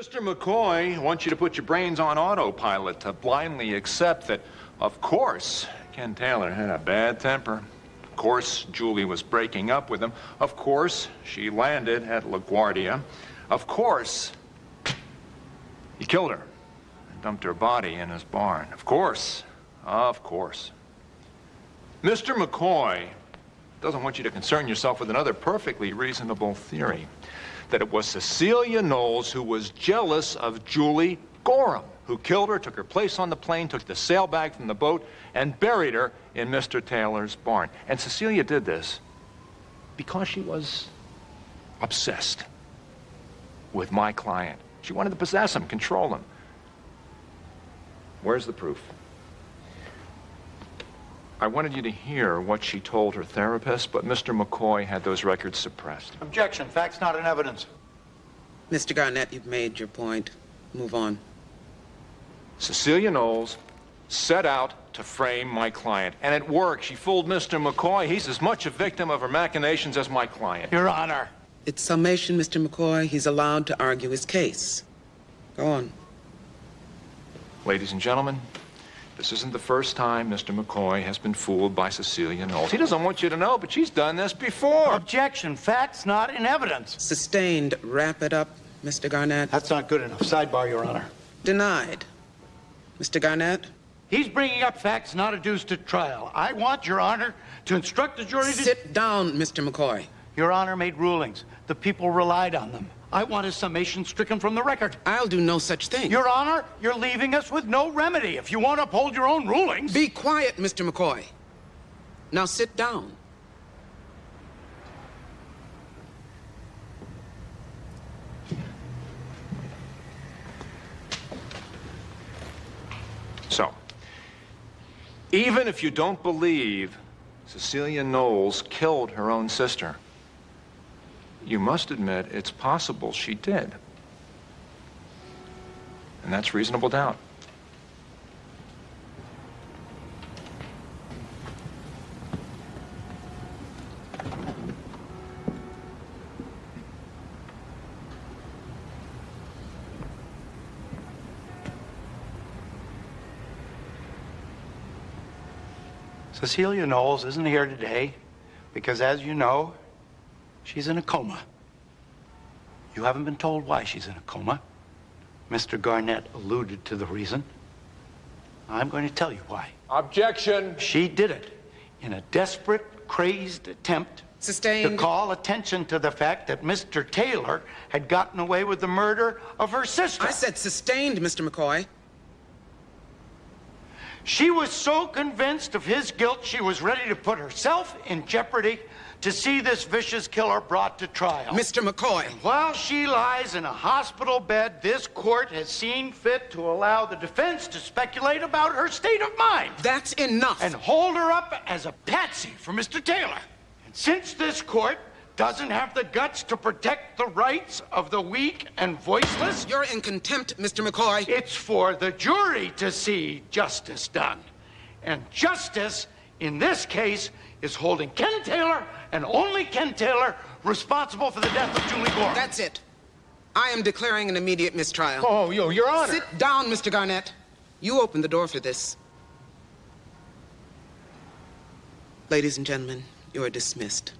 Mr. McCoy wants you to put your brains on autopilot to blindly accept that, of course, Ken Taylor had a bad temper. Of course, Julie was breaking up with him. Of course, she landed at LaGuardia. Of course, he killed her and dumped her body in his barn. Of course. Of course. Mr. McCoy doesn't want you to concern yourself with another perfectly reasonable theory. That it was Cecilia Knowles who was jealous of Julie Gorham, who killed her, took her place on the plane, took the sailbag from the boat, and buried her in Mr. Taylor's barn. And Cecilia did this because she was obsessed with my client. She wanted to possess him, control him. Where's the proof? I wanted you to hear what she told her therapist, but Mr. McCoy had those records suppressed. Objection. Facts not in evidence. Mr. Garnett, you've made your point. Move on. Cecilia Knowles set out to frame my client, and it worked. She fooled Mr. McCoy. He's as much a victim of her machinations as my client. Your Honor. It's summation, Mr. McCoy. He's allowed to argue his case. Go on. Ladies and gentlemen, this isn't the first time Mr. McCoy has been fooled by Cecilia Knowles. He doesn't want you to know, but she's done this before. Objection. Facts not in evidence. Sustained. Wrap it up, Mr. Garnett. That's not good enough. Sidebar, Your Honor. Denied. Mr. Garnett? He's bringing up facts not adduced at trial. I want, Your Honor, to instruct the jury to... Sit down, Mr. McCoy. Your Honor made rulings. The people relied on them. I want his summation stricken from the record. I'll do no such thing. Your Honor, you're leaving us with no remedy. If you won't uphold your own rulings... Be quiet, Mr. McCoy. Now sit down. So, even if you don't believe Cecilia Knowles killed her own sister, you must admit it's possible she did. And that's reasonable doubt. Cecilia Knowles isn't here today because, as you know, she's in a coma. You haven't been told why she's in a coma. Mr. Garnett alluded to the reason. I'm going to tell you why. Objection. She did it in a desperate, crazed attempt Sustained. to call attention to the fact that Mr. Taylor had gotten away with the murder of her sister. I said sustained, Mr. McCoy. She was so convinced of his guilt, she was ready to put herself in jeopardy to see this vicious killer brought to trial. Mr. McCoy. While she lies in a hospital bed, this court has seen fit to allow the defense to speculate about her state of mind. That's enough. And hold her up as a patsy for Mr. Taylor. And since this court doesn't have the guts to protect the rights of the weak and voiceless... You're in contempt, Mr. McCoy. It's for the jury to see justice done. And justice, in this case, is holding Ken Taylor, and only Ken Taylor, responsible for the death of Julie Gorham. That's it. I am declaring an immediate mistrial. Oh, Your Honor. Sit down, Mr. Garnett. You opened the door for this. Ladies and gentlemen, you are dismissed.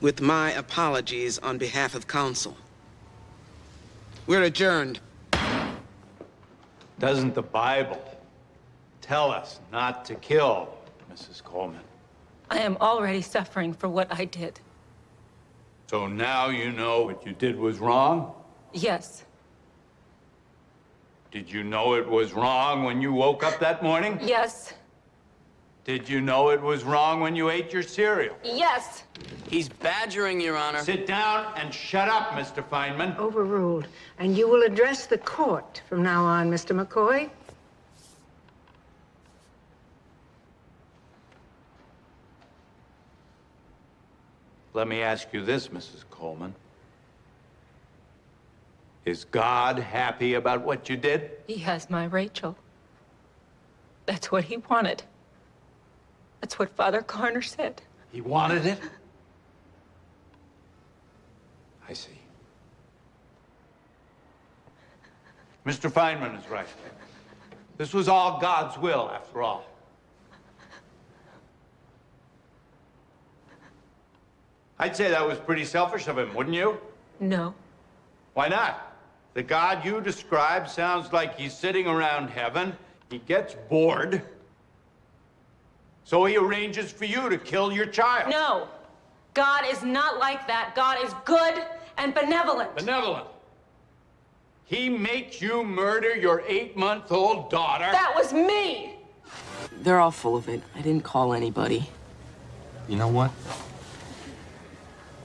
With my apologies on behalf of counsel. We're adjourned. Doesn't the Bible tell us not to kill, Mrs. Coleman? I am already suffering for what I did. So now you know what you did was wrong? Yes. Did you know it was wrong when you woke up that morning? Yes. Did you know it was wrong when you ate your cereal? Yes. He's badgering, Your Honor. Sit down and shut up, Mr. Feynman. Overruled. And you will address the court from now on, Mr. McCoy. Let me ask you this, Mrs. Coleman. Is God happy about what you did? He has my Rachel. That's what he wanted. That's what Father Garner said. He wanted it? I see. Mr. Feynman is right. This was all God's will, after all. I'd say that was pretty selfish of him, wouldn't you? No. Why not? The God you describe sounds like he's sitting around heaven. He gets bored. So he arranges for you to kill your child. No. God is not like that. God is good and benevolent. Benevolent. He makes you murder your 8-month-old daughter. That was me. They're all full of it. I didn't call anybody. You know what?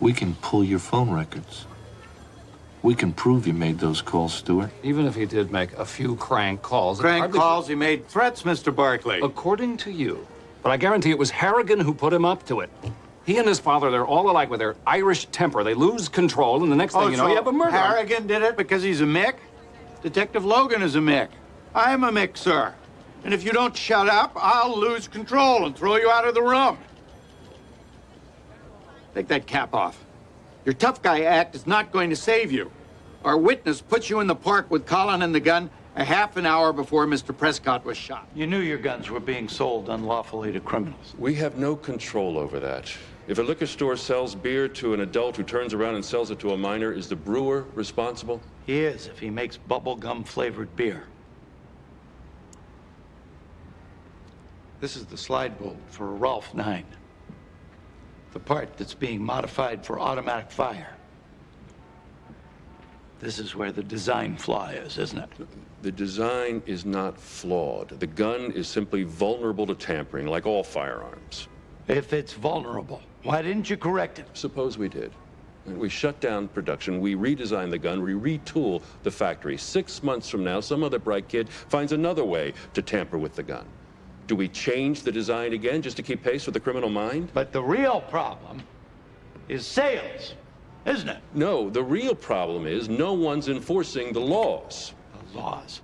We can pull your phone records. We can prove you made those calls, Stewart. Even if he did make a few crank calls... Crank calls, he made threats, Mr. Barkley. According to you. But I guarantee it was Harrigan who put him up to it. He and his father, they're all alike with their Irish temper. They lose control, and the next thing you know, you have a murder. Harrigan did it because he's a Mick? Detective Logan is a Mick. I'm a Mick, sir. And if you don't shut up, I'll lose control and throw you out of the room. Take that cap off. Your tough guy act is not going to save you. Our witness put you in the park with Colin and the gun a half an hour before Mr. Prescott was shot. You knew your guns were being sold unlawfully to criminals. We have no control over that. If a liquor store sells beer to an adult who turns around and sells it to a minor, is the brewer responsible? He is, if he makes bubblegum flavored beer. This is the slide bolt for a Rolf 9. The part that's being modified for automatic fire. This is where the design flaw is, isn't it? The design is not flawed. The gun is simply vulnerable to tampering, like all firearms. If it's vulnerable, why didn't you correct it? Suppose we did. We shut down production, we redesign the gun, we retool the factory. 6 months from now, some other bright kid finds another way to tamper with the gun. Do we change the design again just to keep pace with the criminal mind? But the real problem is sales, isn't it? No, the real problem is no one's enforcing the laws. The laws.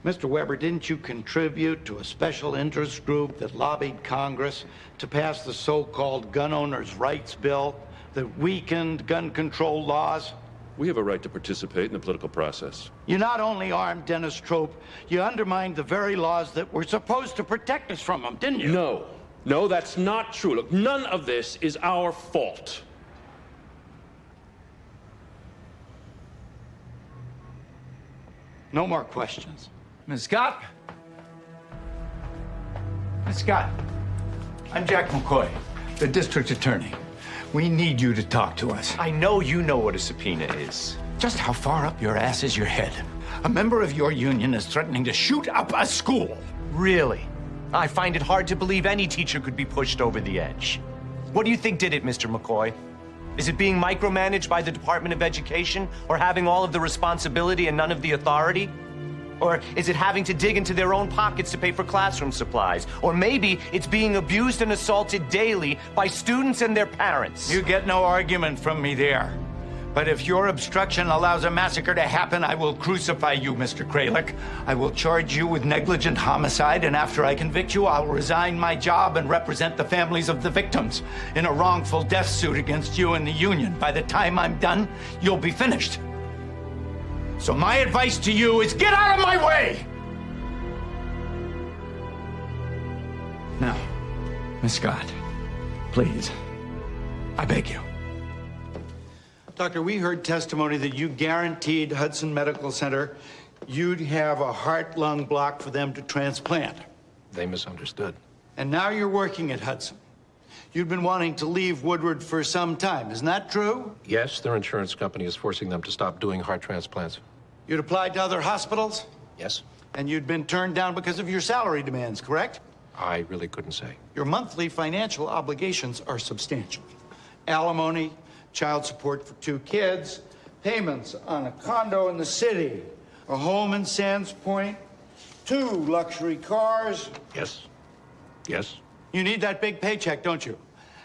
Mr. Weber, didn't you contribute to a special interest group that lobbied Congress to pass the so-called gun owners' rights bill that weakened gun control laws? We have a right to participate in the political process. You not only armed Dennis Trope, you undermined the very laws that were supposed to protect us from them, didn't you? No, that's not true. Look, none of this is our fault. No more questions. Ms. Scott? Ms. Scott, I'm Jack McCoy, the district attorney. We need you to talk to us. I know you know what a subpoena is. Just how far up your ass is your head? A member of your union is threatening to shoot up a school. Really? I find it hard to believe any teacher could be pushed over the edge. What do you think did it, Mr. McCoy? Is it being micromanaged by the Department of Education, or having all of the responsibility and none of the authority? Or is it having to dig into their own pockets to pay for classroom supplies? Or maybe it's being abused and assaulted daily by students and their parents. You get no argument from me there. But if your obstruction allows a massacre to happen, I will crucify you, Mr. Kralik. I will charge you with negligent homicide, and after I convict you, I'll resign my job and represent the families of the victims in a wrongful death suit against you and the union. By the time I'm done, you'll be finished. So my advice to you is get out of my way! Now, Miss Scott, please, I beg you. Doctor, we heard testimony that you guaranteed Hudson Medical Center you'd have a heart-lung block for them to transplant. They misunderstood. And now you're working at Hudson. You've been wanting to leave Woodward for some time, isn't that true? Yes, their insurance company is forcing them to stop doing heart transplants. You'd applied to other hospitals? Yes? And you'd been turned down because of your salary demands, correct? I really couldn't say. Your monthly financial obligations are substantial. Alimony, child support for 2 kids, payments on a condo in the city, a home in Sands Point, 2 luxury cars. Yes. Yes. You need that big paycheck, don't you?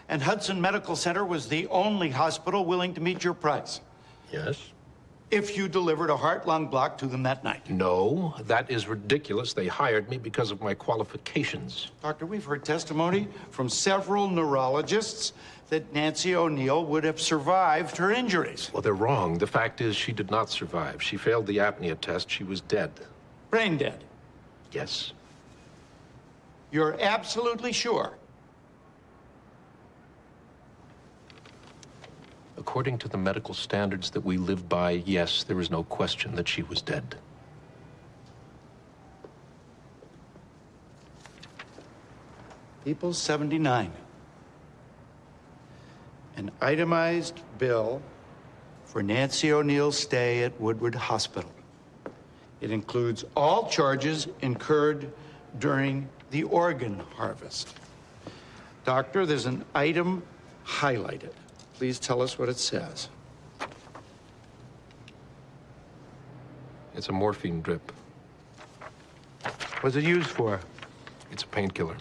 And Hudson Medical Center was the only hospital willing to meet your price. Yes. if you delivered a heart-lung block to them that night. No, that is ridiculous. They hired me because of my qualifications. Doctor, we've heard testimony from several neurologists that Nancy O'Neill would have survived her injuries. Well, they're wrong. The fact is she did not survive. She failed the apnea test. She was dead. Brain dead. Yes. You're absolutely sure? According to the medical standards that we live by, yes, there is no question that she was dead. People 79. An itemized bill for Nancy O'Neill's stay at Woodward Hospital. It includes all charges incurred during the organ harvest. Doctor, there's an item highlighted. Please tell us what it says. It's a morphine drip. What's it used for? It's a painkiller.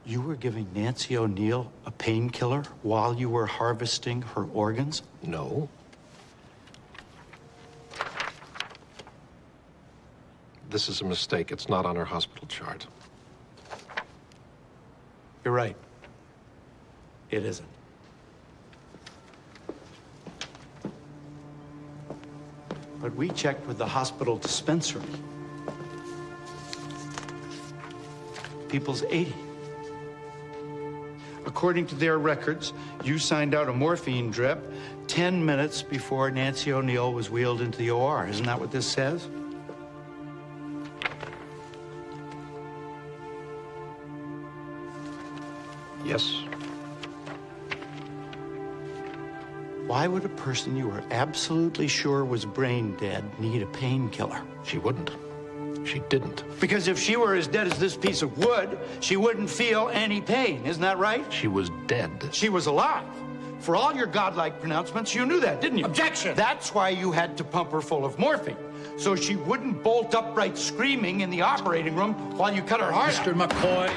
You were giving Nancy O'Neill a painkiller while you were harvesting her organs? No. This is a mistake. It's not on her hospital chart. You're right. It isn't. But we checked with the hospital dispensary. People's 80. According to their records, you signed out a morphine drip 10 minutes before Nancy O'Neill was wheeled into the OR. Isn't that what this says? Yes. Why would a person you were absolutely sure was brain dead need a painkiller? She wouldn't. She didn't. Because if she were as dead as this piece of wood, she wouldn't feel any pain. Isn't that right? She was dead. She was alive. For all your godlike pronouncements, you knew that, didn't you? Objection! That's why you had to pump her full of morphine, so she wouldn't bolt upright screaming in the operating room while you cut her heart out. Mr. McCoy.